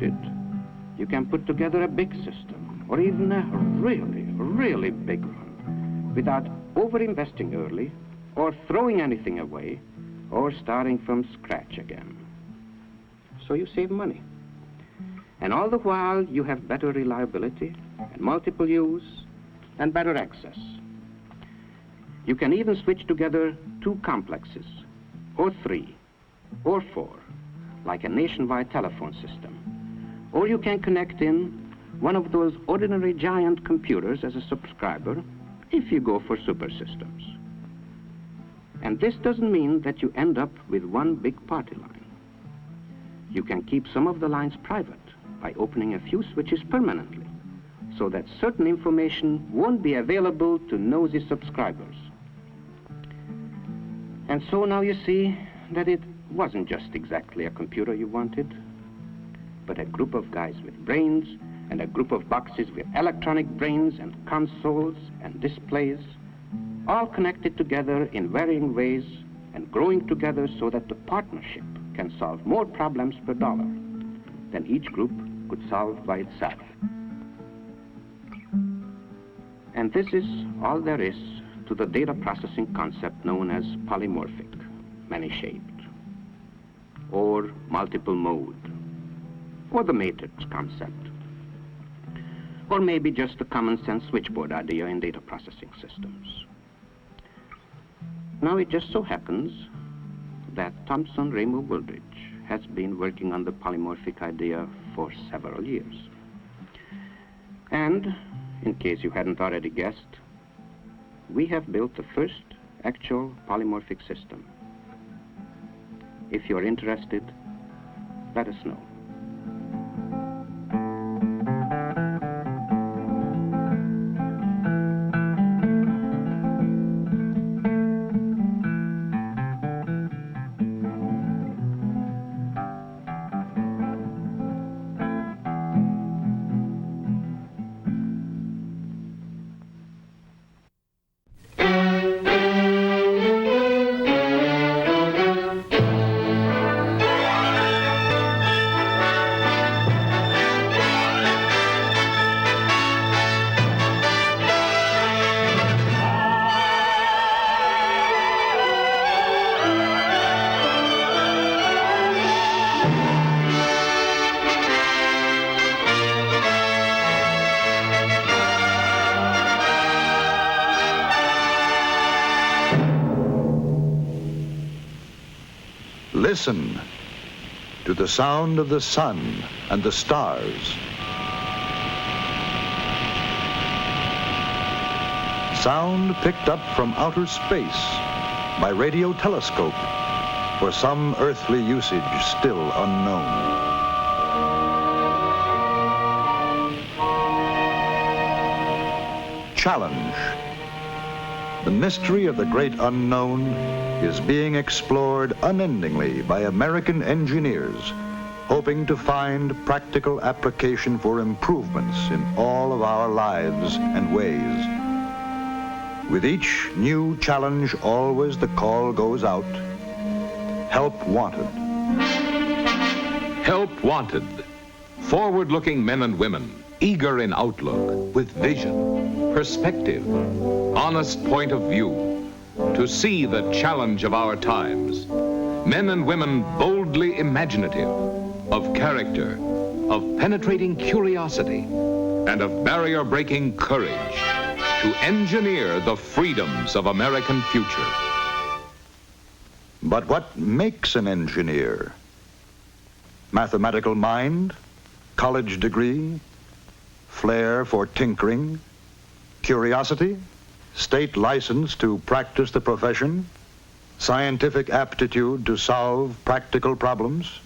needed, you can put together a big system, or even a really big one, without over-investing early, or throwing anything away, or starting from scratch again. So you save money. And all the while, you have better reliability, and multiple use, and better access. You can even switch together 2 complexes, or 3, or 4, like a nationwide telephone system. Or you can connect in one of those ordinary giant computers as a subscriber if you go for super systems. And this doesn't mean that you end up with one big party line. You can keep some of the lines private by opening a few switches permanently, so that certain information won't be available to nosy subscribers. And so now you see that it wasn't just exactly a computer you wanted, but a group of guys with brains and a group of boxes with electronic brains and consoles and displays, all connected together in varying ways and growing together so that the partnership can solve more problems per dollar than each group could solve by itself. And this is all there is to the data processing concept known as polymorphic, many-shaped, or multiple mode, or the matrix concept, or maybe just the common sense switchboard idea in data processing systems. Now it just so happens that Thomson Ramo Wooldridge has been working on the polymorphic idea for several years. And, in case you hadn't already guessed, we have built the first actual polymorphic system. If you're interested, let us know. Listen to the sound of the sun and the stars. Sound picked up from outer space by radio telescope for some earthly usage still unknown. Challenge. The mystery of the great unknown is being explored unendingly by American engineers, hoping to find practical application for improvements in all of our lives and ways. With each new challenge, always the call goes out, help wanted. Help wanted. Forward-looking men and women, eager in outlook, with vision, perspective, honest point of view, to see the challenge of our times. Men and women boldly imaginative, of character, of penetrating curiosity, and of barrier-breaking courage, to engineer the freedoms of American future. But what makes an engineer? Mathematical mind, college degree, flair for tinkering, curiosity, state license to practice the profession, scientific aptitude to solve practical problems?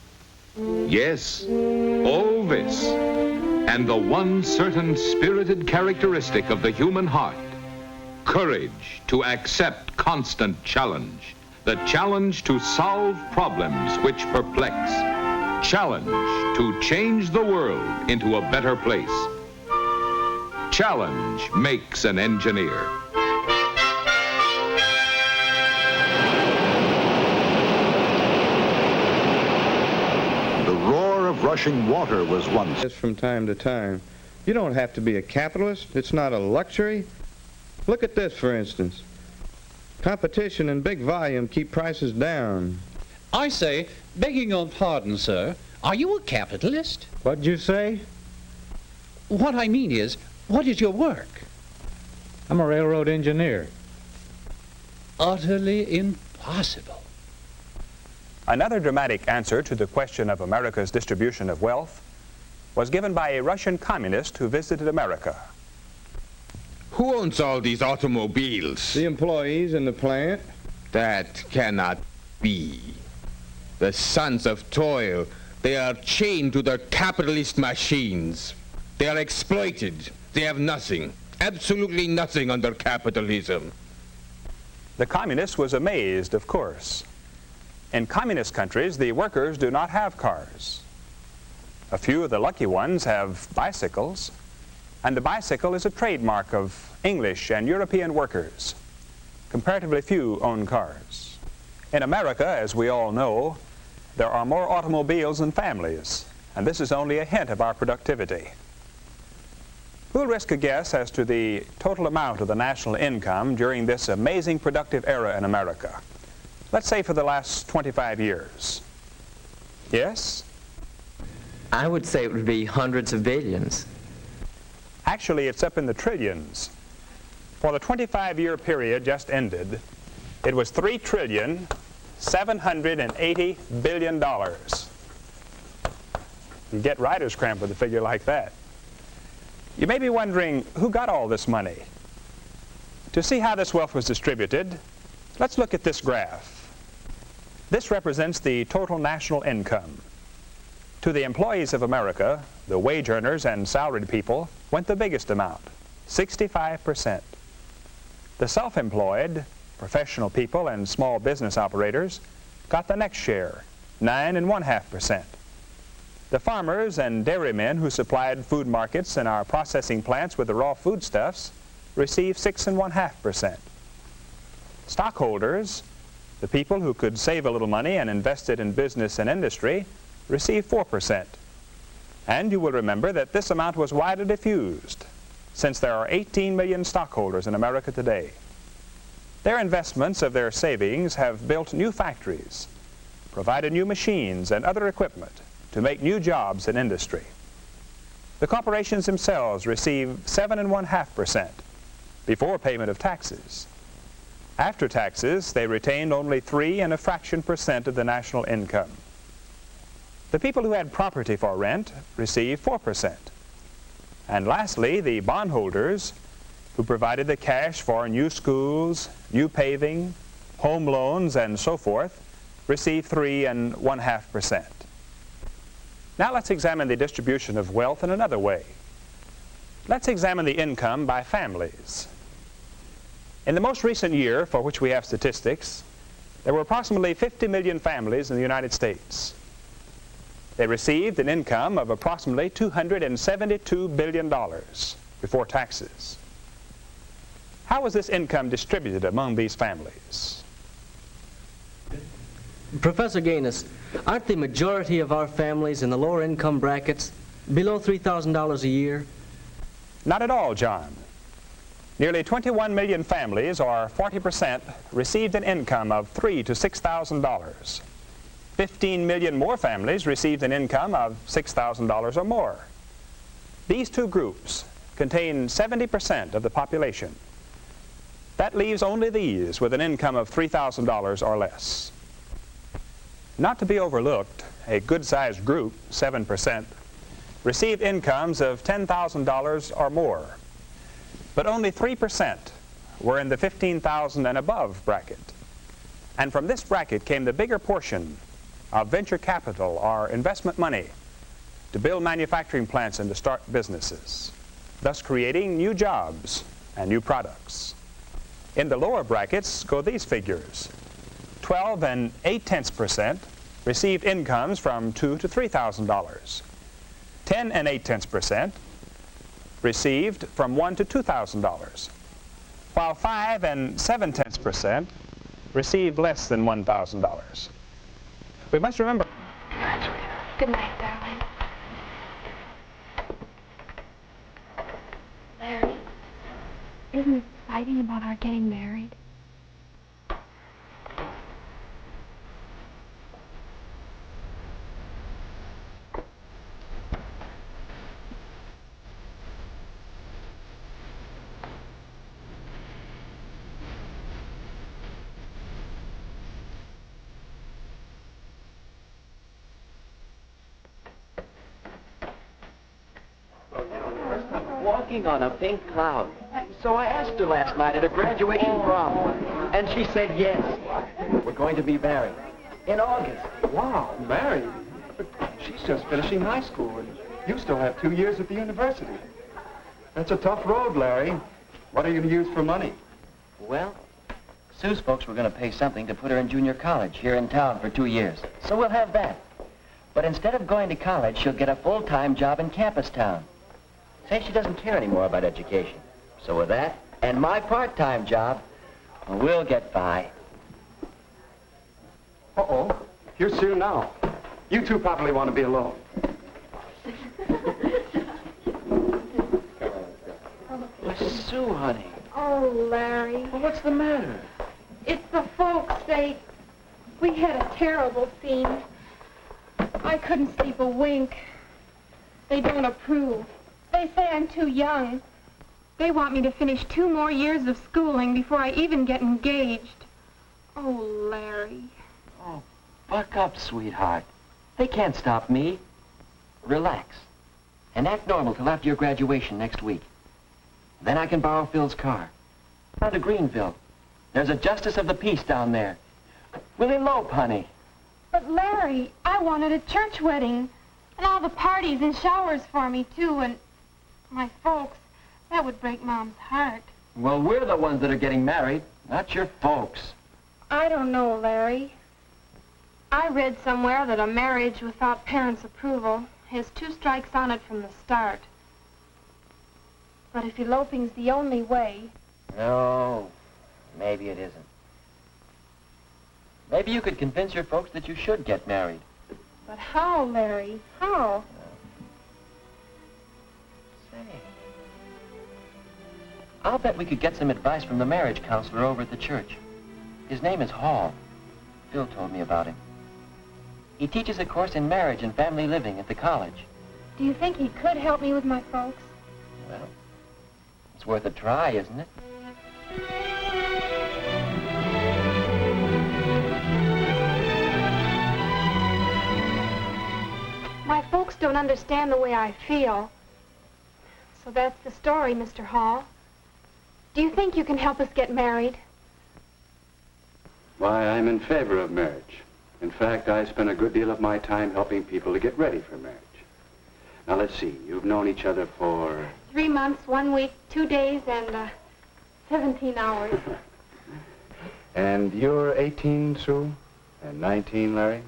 Yes, all this, and the one certain spirited characteristic of the human heart, courage to accept constant challenge, the challenge to solve problems which perplex, challenge to change the world into a better place. Challenge makes an engineer. rushing water was once. From time to time. You don't have to be a capitalist. It's not a luxury. Look at this, for instance. Competition and big volume keep prices down. I say, begging your pardon, sir, are you a capitalist? What'd you say? What I mean is, what is your work? I'm a railroad engineer. Utterly impossible. Another dramatic answer to the question of America's distribution of wealth was given by a Russian communist who visited America. Who owns all these automobiles? The employees in the plant. That cannot be. The sons of toil, they are chained to their capitalist machines. They are exploited. They have nothing, absolutely nothing under capitalism. The communist was amazed, of course. In communist countries, the workers do not have cars. A few of the lucky ones have bicycles, and the bicycle is a trademark of English and European workers. Comparatively few own cars. In America, as we all know, there are more automobiles than families, and this is only a hint of our productivity. Who'll risk a guess as to the total amount of the national income during this amazing productive era in America? Let's say for the last 25 years. Yes? I would say it would be hundreds of billions. Actually, it's up in the trillions. For the 25-year period just ended, it was $3,780 billion. You get writer's cramp with a figure like that. You may be wondering, who got all this money? To see how this wealth was distributed, let's look at this graph. This represents the total national income. To the employees of America, the wage earners and salaried people, went the biggest amount, 65%. The self-employed, professional people and small business operators got the next share, 9.5%. The farmers and dairymen who supplied food markets and our processing plants with the raw foodstuffs received 6.5%. Stockholders, the people who could save a little money and invest it in business and industry, received 4%. And you will remember that this amount was widely diffused, since there are 18 million stockholders in America today. Their investments of their savings have built new factories, provided new machines and other equipment to make new jobs in industry. The corporations themselves receive 7.5% before payment of taxes. After taxes, they retained only 3.1% of the national income. The people who had property for rent received 4%. And lastly, the bondholders, who provided the cash for new schools, new paving, home loans, and so forth, received 3.5%. Now let's examine the distribution of wealth in another way. Let's examine the income by families. In the most recent year, for which we have statistics, there were approximately 50 million families in the United States. They received an income of approximately $272 billion before taxes. How was this income distributed among these families? Professor Gaines, aren't the majority of our families in the lower income brackets below $3,000 a year? Not at all, John. Nearly 21 million families, or 40%, received an income of $3,000 to $6,000. 15 million more families received an income of $6,000 or more. These two groups contain 70% of the population. That leaves only these with an income of $3,000 or less. Not to be overlooked, a good-sized group, 7%, received incomes of $10,000 or more. But only 3% were in the $15,000 and above bracket. And from this bracket came the bigger portion of venture capital or investment money to build manufacturing plants and to start businesses, thus creating new jobs and new products. In the lower brackets go these figures. 12.8% received incomes from $2,000 to $3,000. 10.8% received from $1,000 to $2,000, while 5.7% received less than $1,000. We must remember. Good night, darling. Isn't it exciting about our getting married? Walking on a pink cloud. So I asked her last night at a graduation prom, and she said yes. We're going to be married in August. Wow, married? But she's just finishing high school, and you still have 2 years at the university. That's a tough road, Larry. What are you going to use for money? Well, Sue's folks were going to pay something to put her in junior college here in town for 2 years. So we'll have that. But instead of going to college, she'll get a full-time job in campus town. Say she doesn't care anymore about education. So with that, and my part-time job, we'll get by. Uh-oh. Here's Sue now. You two probably want to be alone. Sue, honey. Oh, Larry. Well, what's the matter? It's the folks. We had a terrible scene. I couldn't sleep a wink. They don't approve. They say I'm too young. They want me to finish 2 more years of schooling before I even get engaged. Oh, Larry. Oh, buck up, sweetheart. They can't stop me. Relax. And act normal till after your graduation next week. Then I can borrow Phil's car. Down to Greenville. There's a justice of the peace down there. We'll elope, honey. But, Larry, I wanted a church wedding. And all the parties and showers for me, too, and my folks. That would break Mom's heart. Well, we're the ones that are getting married, not your folks. I don't know, Larry. I read somewhere that a marriage without parents' approval has 2 strikes on it from the start. But if eloping's the only way... No, maybe it isn't. Maybe you could convince your folks that you should get married. But how, Larry? How? Say, I'll bet we could get some advice from the marriage counselor over at the church. His name is Hall. Phil told me about him. He teaches a course in marriage and family living at the college. Do you think he could help me with my folks? Well, it's worth a try, isn't it? My folks don't understand the way I feel. So that's the story, Mr. Hall. Do you think you can help us get married? Why, I'm in favor of marriage. In fact, I spend a good deal of my time helping people to get ready for marriage. Now, let's see. You've known each other for... 3 months, 1 week, 2 days, and 17 hours. And you're 18, Sue? And 19, Larry?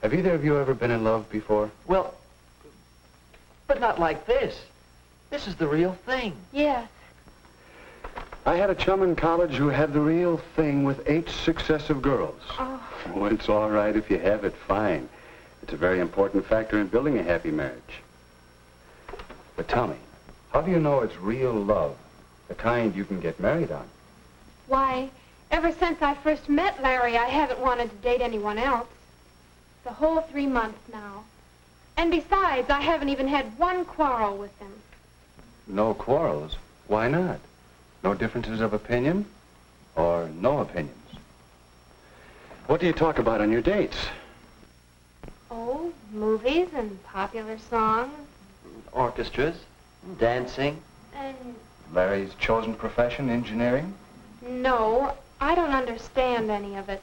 Have either of you ever been in love before? Well, but not like this. This is the real thing. Yes. I had a chum in college who had the real thing with 8 successive girls. Oh. Well, it's all right if you have it, fine. It's a very important factor in building a happy marriage. But tell me, how do you know it's real love, the kind you can get married on? Why, ever since I first met Larry, I haven't wanted to date anyone else. The whole 3 months now. And besides, I haven't even had 1 quarrel with him. No quarrels? Why not? No differences of opinion? Or no opinions? What do you talk about on your dates? Oh, movies and popular songs. Orchestras, dancing. And Larry's chosen profession, engineering? no, I don't understand any of it.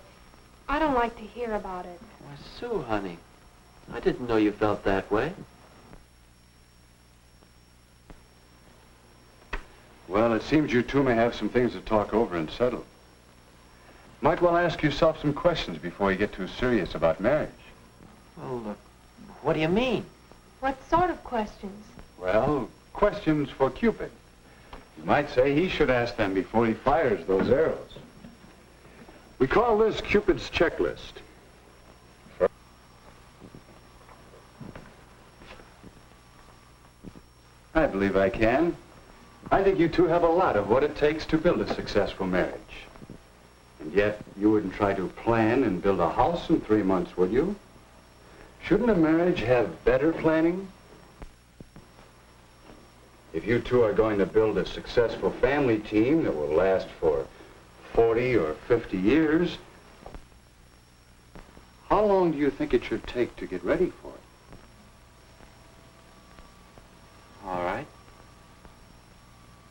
I don't like to hear about it. Why, Sue, honey, I didn't know you felt that way. Well, it seems you two may have some things to talk over and settle. Might well ask yourself some questions before you get too serious about marriage. Well, what do you mean? What sort of questions? Well, questions for Cupid. You might say he should ask them before he fires those arrows. We call this Cupid's checklist. I believe I can. I think you two have a lot of what it takes to build a successful marriage. And yet, you wouldn't try to plan and build a house in 3 months, would you? Shouldn't a marriage have better planning? If you two are going to build a successful family team that will last for 40 or 50 years, how long do you think it should take to get ready for it? All right.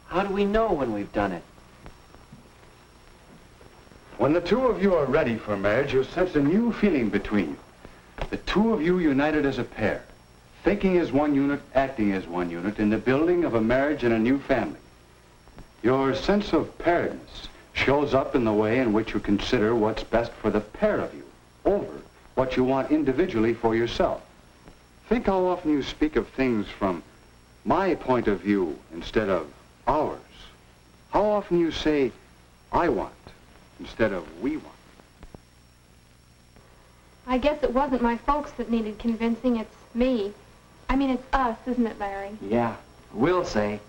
How do we know when we've done it? When the two of you are ready for marriage, you'll sense a new feeling between you. The two of you united as a pair, thinking as one unit, acting as one unit, in the building of a marriage and a new family. Your sense of pairedness shows up in the way in which you consider what's best for the pair of you over what you want individually for yourself. Think how often you speak of things from my point of view instead of ours. How often you say, I want, instead of we want. I guess it wasn't my folks that needed convincing, it's me. I mean, it's us, isn't it, Larry? Yeah, we'll say.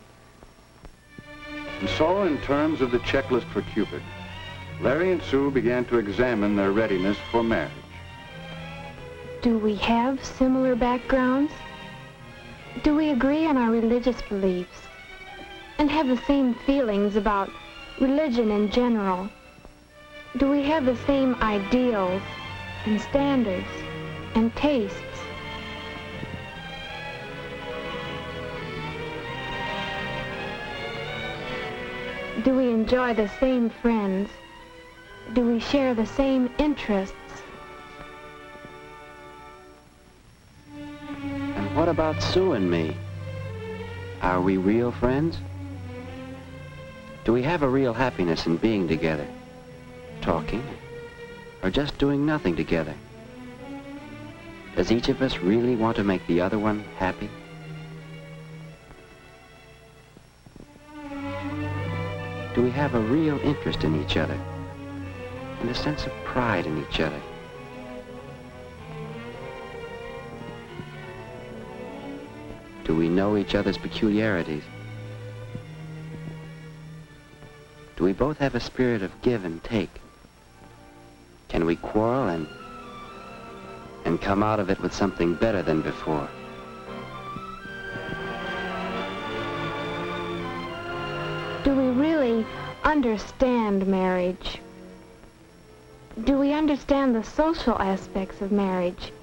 And so, in terms of the checklist for Cupid, Larry and Sue began to examine their readiness for marriage. Do we have similar backgrounds? Do we agree on our religious beliefs? And have the same feelings about religion in general? Do we have the same ideals and standards and tastes? Do we enjoy the same friends? Do we share the same interests? And what about Sue and me? Are we real friends? Do we have a real happiness in being together? Talking? Or just doing nothing together? Does each of us really want to make the other one happy? Do we have a real interest in each other and a sense of pride in each other? Do we know each other's peculiarities? Do we both have a spirit of give and take? Can we quarrel and come out of it with something better than before? Do we really understand marriage? Do we understand the social aspects of marriage?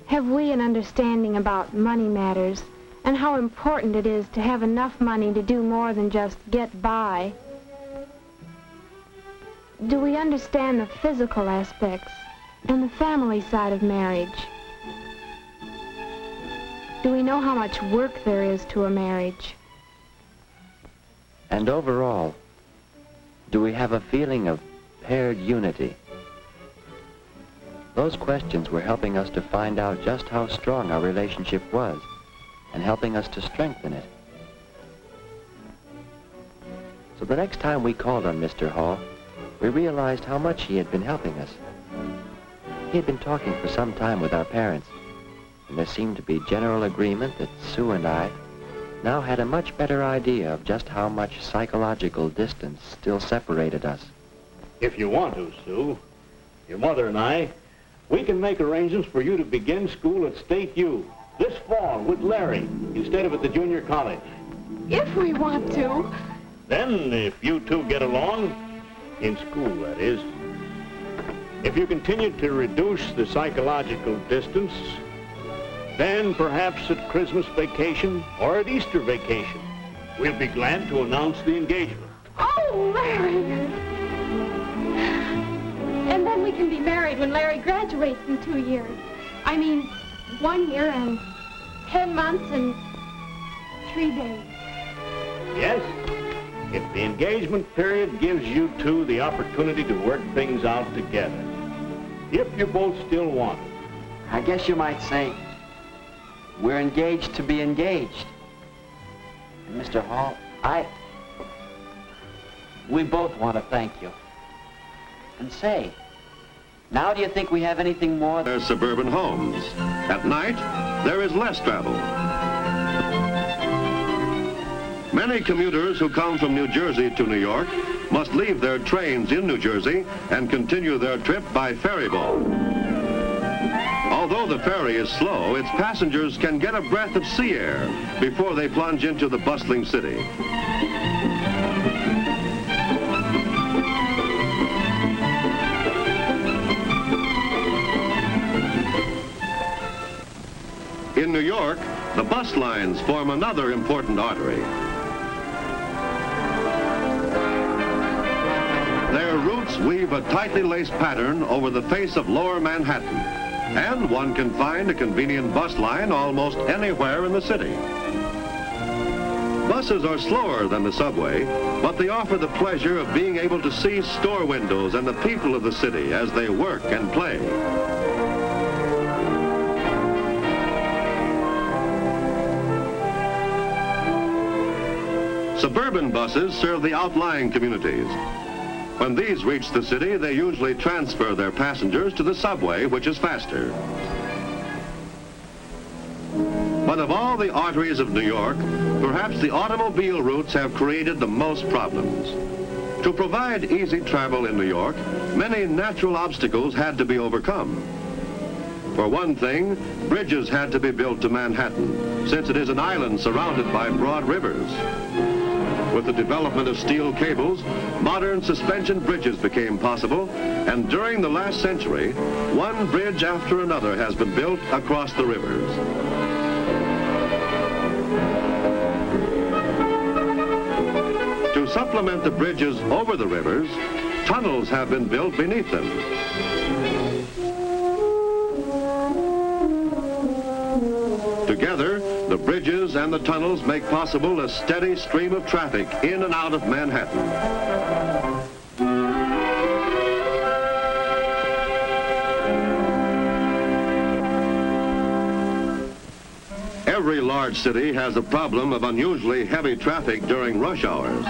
Have we an understanding about money matters and how important it is to have enough money to do more than just get by? Do we understand the physical aspects and the family side of marriage? Do we know how much work there is to a marriage? And overall, do we have a feeling of paired unity? Those questions were helping us to find out just how strong our relationship was and helping us to strengthen it. So the next time we called on Mr. Hall, we realized how much he had been helping us. He had been talking for some time with our parents, and there seemed to be general agreement that Sue and I now had a much better idea of just how much psychological distance still separated us. If you want to, Sue, your mother and I, we can make arrangements for you to begin school at State U this fall with Larry instead of at the junior college. If we want to. Then, if you two get along, in school, that is, if you continue to reduce the psychological distance, then perhaps at Christmas vacation or at Easter vacation, we'll be glad to announce the engagement. Oh, Larry! And then we can be married when Larry graduates in 2 years. I mean, 1 year and 10 months and 3 days. Yes, if the engagement period gives you two the opportunity to work things out together. If you both still want it. I guess you might say we're engaged to be engaged. And Mr. Hall, we both want to thank you. And say, now do you think we have anything more? Their suburban homes. At night, there is less travel. Many commuters who come from New Jersey to New York must leave their trains in New Jersey and continue their trip by ferry boat. Although the ferry is slow, its passengers can get a breath of sea air before they plunge into the bustling city. In New York, the bus lines form another important artery. Their routes weave a tightly laced pattern over the face of lower Manhattan, and one can find a convenient bus line almost anywhere in the city. Buses are slower than the subway, but they offer the pleasure of being able to see store windows and the people of the city as they work and play. Suburban buses serve the outlying communities. When these reach the city, they usually transfer their passengers to the subway, which is faster. But of all the arteries of New York, perhaps the automobile routes have created the most problems. To provide easy travel in New York, many natural obstacles had to be overcome. For one thing, bridges had to be built to Manhattan, since it is an island surrounded by broad rivers. With the development of steel cables, modern suspension bridges became possible, and during the last century, one bridge after another has been built across the rivers. To supplement the bridges over the rivers, tunnels have been built beneath them. Together, the bridges and the tunnels make possible a steady stream of traffic in and out of Manhattan. Every large city has a problem of unusually heavy traffic during rush hours.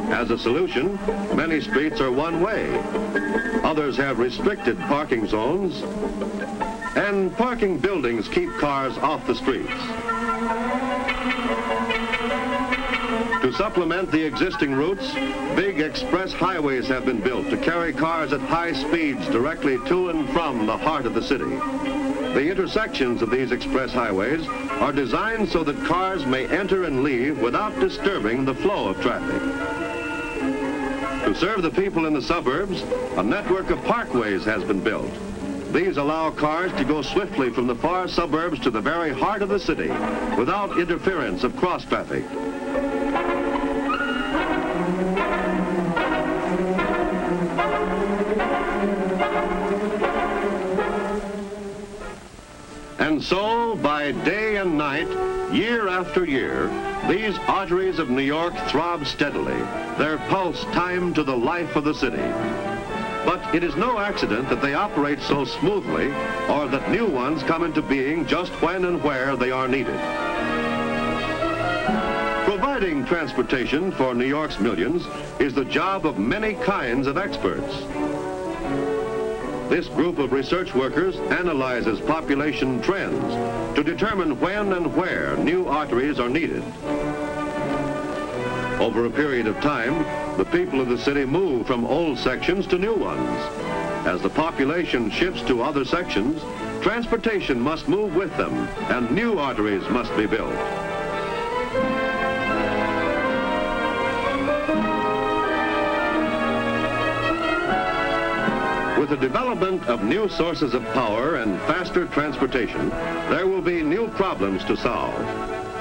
As a solution, many streets are one way. Others have restricted parking zones, and parking buildings keep cars off the streets. To supplement the existing routes, big express highways have been built to carry cars at high speeds directly to and from the heart of the city. The intersections of these express highways are designed so that cars may enter and leave without disturbing the flow of traffic. To serve the people in the suburbs, a network of parkways has been built. These allow cars to go swiftly from the far suburbs to the very heart of the city without interference of cross traffic. And so, by day and night, year after year, these arteries of New York throb steadily, their pulse timed to the life of the city. But it is no accident that they operate so smoothly, or that new ones come into being just when and where they are needed. Providing transportation for New York's millions is the job of many kinds of experts. This group of research workers analyzes population trends to determine when and where new arteries are needed. Over a period of time, the people of the city move from old sections to new ones. As the population shifts to other sections, transportation must move with them, and new arteries must be built. With the development of new sources of power and faster transportation, there will be new problems to solve.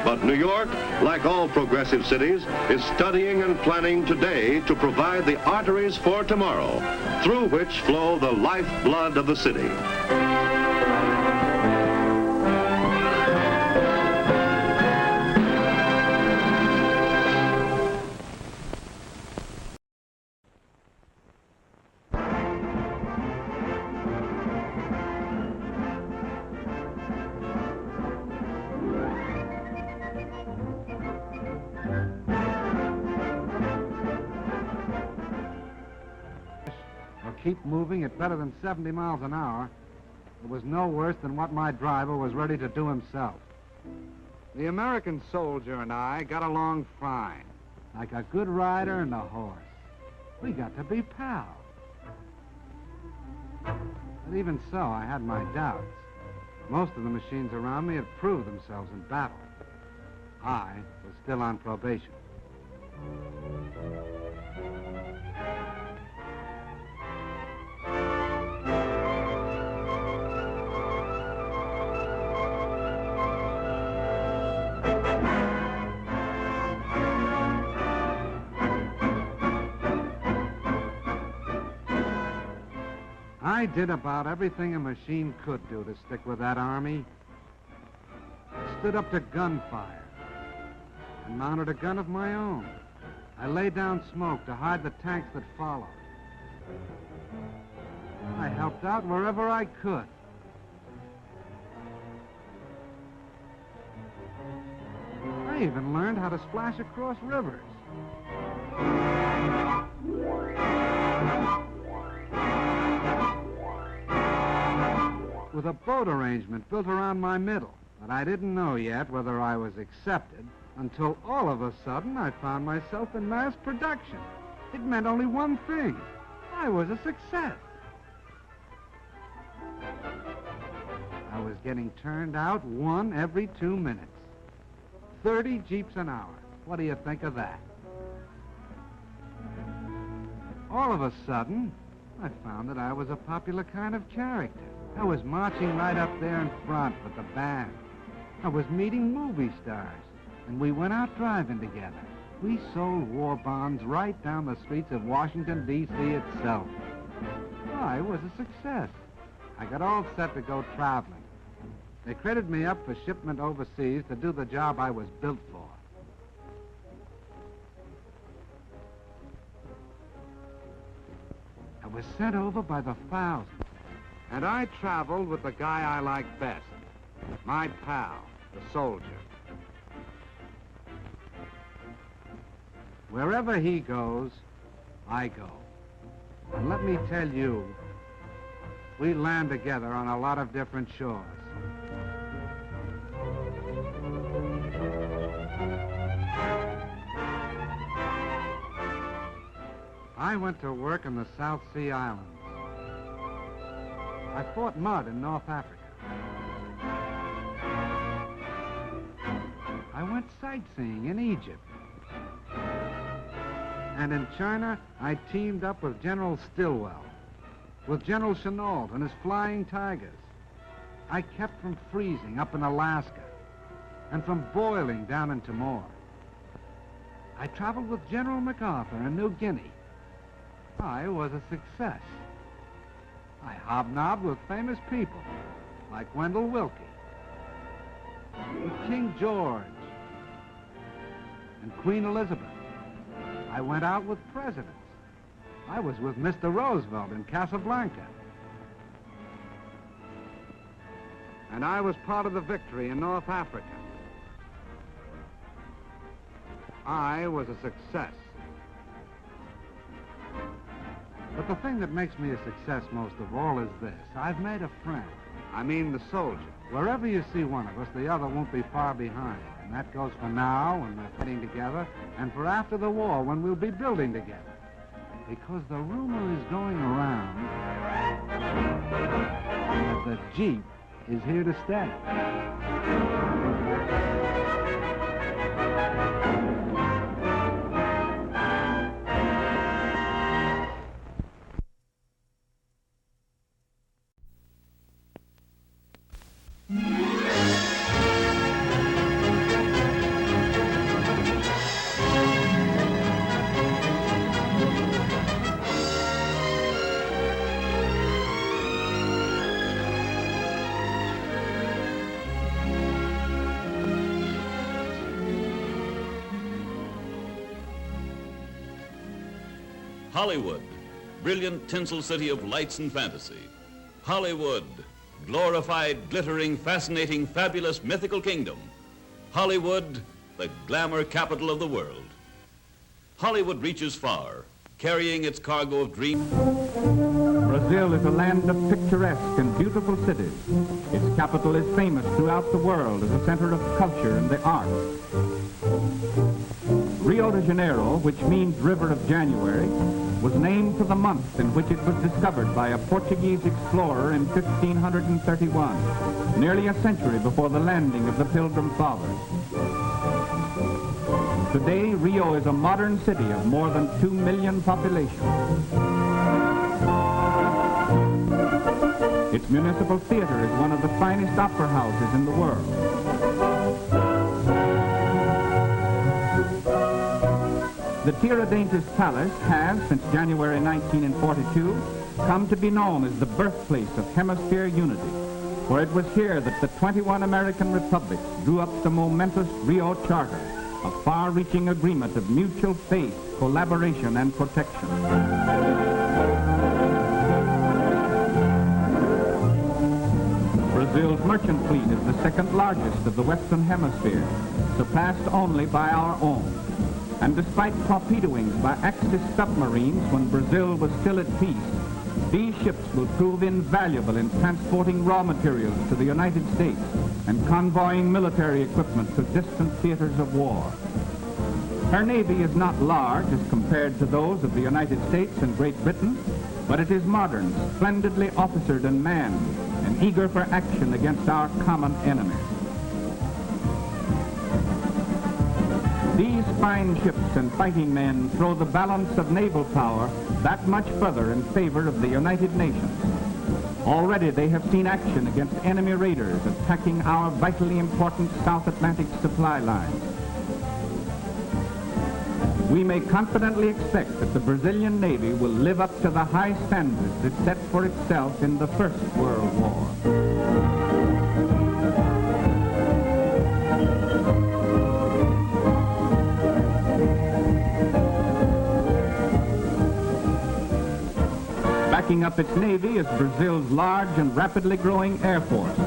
But New York, like all progressive cities, is studying and planning today to provide the arteries for tomorrow, through which flow the lifeblood of the city. Keep moving at better than 70 miles an hour, it was no worse than what my driver was ready to do himself. The American soldier and I got along fine, like a good rider and a horse. We got to be pals. But even so, I had my doubts. Most of the machines around me had proved themselves in battle. I was still on probation. I did about everything a machine could do to stick with that army. I stood up to gunfire and mounted a gun of my own. I laid down smoke to hide the tanks that followed. I helped out wherever I could. I even learned how to splash across rivers. With a boat arrangement built around my middle. But I didn't know yet whether I was accepted until all of a sudden I found myself in mass production. It meant only one thing. I was a success. I was getting turned out 1 every 2 minutes. 30 Jeeps an hour. What do you think of that? All of a sudden, I found that I was a popular kind of character. I was marching right up there in front with the band. I was meeting movie stars, and we went out driving together. We sold war bonds right down the streets of Washington, D.C. itself. I was a success. I got all set to go traveling. They credited me up for shipment overseas to do the job I was built for. I was sent over by the thousands. And I traveled with the guy I like best, my pal, the soldier. Wherever he goes, I go. And let me tell you, we land together on a lot of different shores. I went to work in the South Sea Islands. I fought mud in North Africa. I went sightseeing in Egypt. And in China, I teamed up with General Stilwell, with General Chennault and his Flying Tigers. I kept from freezing up in Alaska and from boiling down in Timor. I traveled with General MacArthur in New Guinea. I was a success. I hobnobbed with famous people, like Wendell Willkie, with King George, and Queen Elizabeth. I went out with presidents. I was with Mr. Roosevelt in Casablanca. And I was part of the victory in North Africa. I was a success. But the thing that makes me a success most of all is this. I've made a friend. I mean the soldier. Wherever you see one of us, the other won't be far behind. And that goes for now, when we're fighting together, and for after the war, when we'll be building together. Because the rumor is going around that the Jeep is here to stay. Hollywood, brilliant tinsel city of lights and fantasy. Hollywood, glorified, glittering, fascinating, fabulous, mythical kingdom. Hollywood, the glamour capital of the world. Hollywood reaches far, carrying its cargo of dreams. Brazil is a land of picturesque and beautiful cities. Its capital is famous throughout the world as a center of culture and the arts. Rio de Janeiro, which means River of January, was named for the month in which it was discovered by a Portuguese explorer in 1531, nearly a century before the landing of the Pilgrim Fathers. Today, Rio is a modern city of more than 2 million population. Its municipal theater is one of the finest opera houses in the world. The Tiradentes Palace has, since January 1942, come to be known as the birthplace of hemisphere unity, for it was here that the 21 American republics drew up the momentous Rio Charter, a far-reaching agreement of mutual faith, collaboration, and protection. Brazil's merchant fleet is the second largest of the Western Hemisphere, surpassed only by our own. And despite torpedoings by Axis submarines when Brazil was still at peace, these ships will prove invaluable in transporting raw materials to the United States and convoying military equipment to distant theaters of war. Her navy is not large as compared to those of the United States and Great Britain, but it is modern, splendidly officered and manned, and eager for action against our common enemies. These fine ships and fighting men throw the balance of naval power that much further in favor of the United Nations. Already they have seen action against enemy raiders attacking our vitally important South Atlantic supply lines. We may confidently expect that the Brazilian Navy will live up to the high standards it set for itself in the First World War. Backing up its navy is Brazil's large and rapidly growing air force.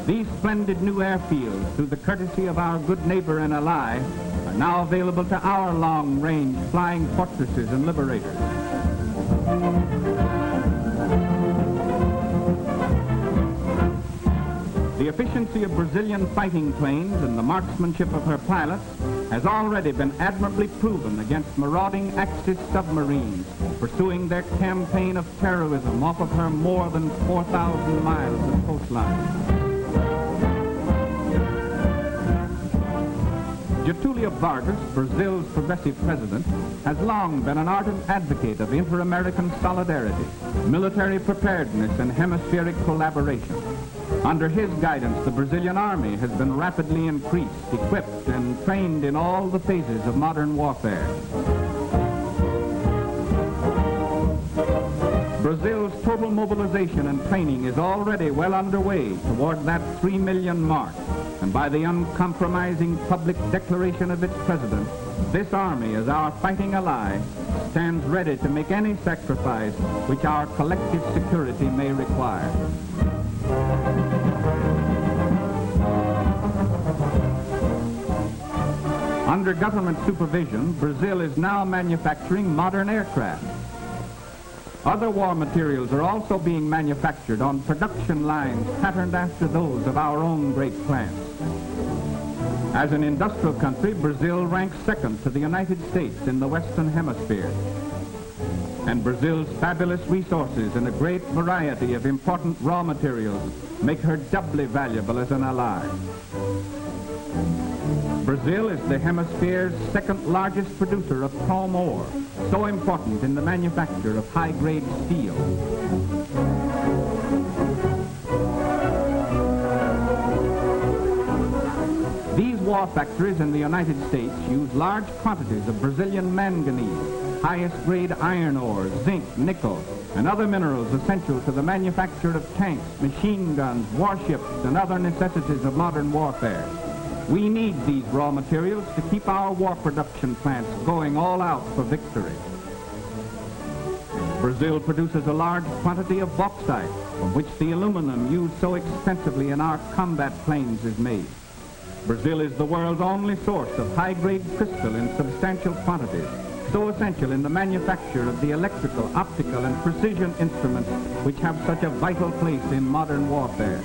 These splendid new airfields, through the courtesy of our good neighbor and ally, are now available to our long-range flying fortresses and liberators. The efficiency of Brazilian fighting planes and the marksmanship of her pilots has already been admirably proven against marauding Axis submarines pursuing their campaign of terrorism off of her more than 4,000 miles of coastline. Getulio Vargas, Brazil's progressive president, has long been an ardent advocate of inter-American solidarity, military preparedness, and hemispheric collaboration. Under his guidance, the Brazilian army has been rapidly increased, equipped, and trained in all the phases of modern warfare. Brazil's total mobilization and training is already well underway toward that 3 million mark. And by the uncompromising public declaration of its president, this army, as our fighting ally, stands ready to make any sacrifice which our collective security may require. Under government supervision, Brazil is now manufacturing modern aircraft. Other war materials are also being manufactured on production lines patterned after those of our own great plants. As an industrial country, Brazil ranks second to the United States in the Western Hemisphere. And Brazil's fabulous resources and a great variety of important raw materials make her doubly valuable as an ally. Brazil is the hemisphere's second largest producer of chrome ore, so important in the manufacture of high-grade steel. These war factories in the United States use large quantities of Brazilian manganese, highest-grade iron ore, zinc, nickel, and other minerals essential to the manufacture of tanks, machine guns, warships, and other necessities of modern warfare. We need these raw materials to keep our war production plants going all out for victory. Brazil produces a large quantity of bauxite, from which the aluminum used so extensively in our combat planes is made. Brazil is the world's only source of high-grade crystal in substantial quantities, so essential in the manufacture of the electrical, optical, and precision instruments which have such a vital place in modern warfare.